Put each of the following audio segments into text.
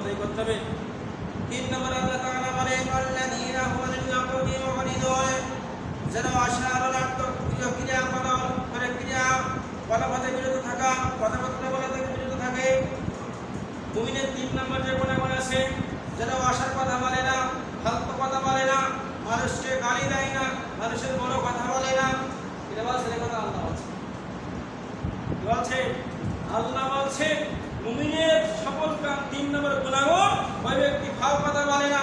আদায় করতে হবে। 3 নম্বর আল্লাহ তাআলা বলেন আল্লাযীনা হুম লিল-লাগwi মু'রিদুন, যারা অসাধারণাত্মক ক্রিয়া করে কথাবার্তা বিরত থাকা, কথাবার্তা বলা থেকে বিরত থাকে। মুমিনের 3 নম্বর যে গুণাগুণ আছে, যারা আশার কথা বলে না, ফালতু কথা বলে না, মানুষকে গালি দেয় না, মানুষের বড় কথা বলে না। এটা বলছে কথা আল্লাহ বলছে আল্লাহ বলছে মুমিনের সকল 3 নম্বর গুণাগুণ, ওই ব্যক্তি ফাও কথা বলে না,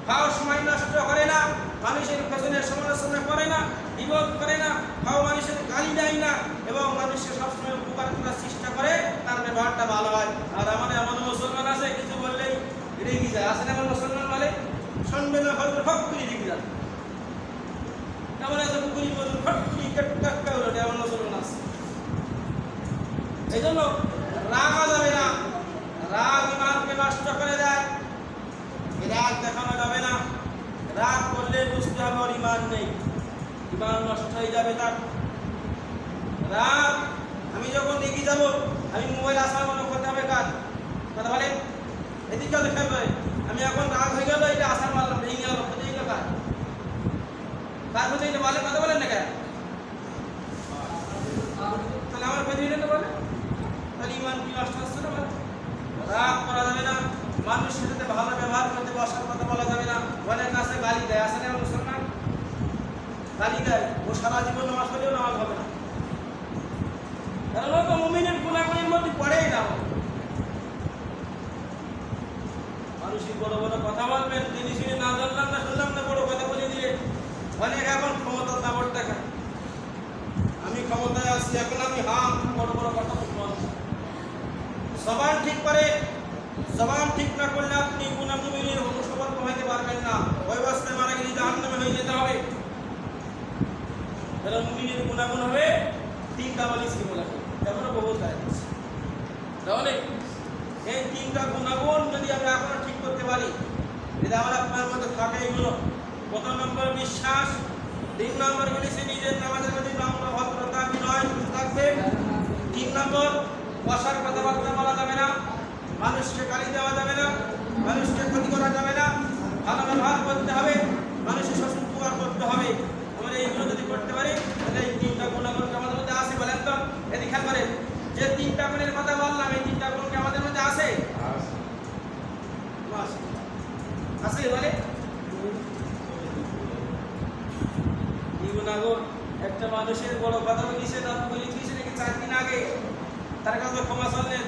ফাও সময় নষ্ট করে না, মানুষের পেছনে সমালোচনা করে না, বিপদ করে না, ফাও মানুষের গালি দেয় না এবং মানুষের সবসময় উপকার করার চেষ্টা করে, তার ব্যবহারটা ভালো হয়। আর আমাদের এমন মুসলমান আছে কিছু বললেই রেগে যায়, আসলে আমার মুসলমান বলে শুনবে না, হয়তো ফক করে রেগে যায়, এমন আছে পুকুরি মজুর ফট করে কাটকা হলো, এমন মুসলমান আছে। এই জন্য রাগা যাবে না, রাগ ইমানকে নষ্ট করে দেয়, রাগ দেখানো যাবে না। রাগ করলে বুঝতে হবে ওর ইমান নেই, ইমান নষ্ট হয়ে যাবে তার। রাগ, আমি যখন রেগে যাব, আমি মোবাইল আসার মনে করতে হবে কাজ কথা বলে এদিকে চলে ফেলবে, আমি এখন রাগ হয়ে গেল, এটা আসার মারলাম ভেঙে গেল, কোথায় গেল কাজ কার কোথায় বলে কথা বলেন না কেন, তাহলে আমার কোথায় তো বলে, তাহলে ইমান কি নষ্ট হচ্ছে না? রাগ করা যাবে না, মানুষের সাথে ভালো ব্যবহার করতে, বসার কথা বলা যাবে না। অনেক কাছে গালি দেয়, আসে না মুসলমান গালি দেয়, ও সারা জীবন নামাজ পড়লেও নামাজ হবে না, কারণ ও তো মুমিনের গুণাগুণের মধ্যে পড়েই না। মানুষের বড় বড় কথা বলবেন, তিনি শুনে না জানলাম না শুনলাম না, বড় কথা বলে দিয়ে অনেক এখন ক্ষমতার দাবর দেখায়, আমি ক্ষমতায় আসছি এখন আমি বড় বড় কথা বলবো। জবান ঠিক করে, জবান ঠিক না করলে আপনি মুমিনের অনুসবর্ত হইতে পারবেন না, ওই অবস্থায় মারা গেলে জাহান্নামে হয়ে যেতে হবে। তাহলে মুমিনের গুণাগুণ হবে 3টা বলেছি বলা, এখনো বহু কাজ আছে। তাহলে এই 3টা গুণাগুণ যদি আমরা এখনো ঠিক করতে পারি, যদি আমার আপনার মধ্যে থাকে, এগুলো 1 নম্বর বিশ্বাস, 3 নম্বর বলেছে নিজের নামাজের মধ্যে নম্র ভদ্রতা বিনয় থাকবে, 3 নম্বর বসার কথাবার্তা বলা যাবে না, মানুষকে গালি দেওয়া যাবে না, মানুষকে ক্ষতি করা যাবে না, ভালো ব্যবহার করতে হবে, মানুষের সব উপকার করতে হবে। আমরা এইগুলো যদি করতে পারি, তাহলে এই 3টা গুণাগুণ আমাদের মধ্যে আছে। বলেন তো, এদিকে খেয়াল করেন, যে 3টা গুণের কথা বললাম, এই 3টা গুণ কি আমাদের মধ্যে আছে? আছে বলে এই গুণাগুণ। একটা মানুষের বড় কথা বলেছে, তার বলেছে নাকি 4 দিন আগে, তার কাছে ক্ষমা চাইলেন,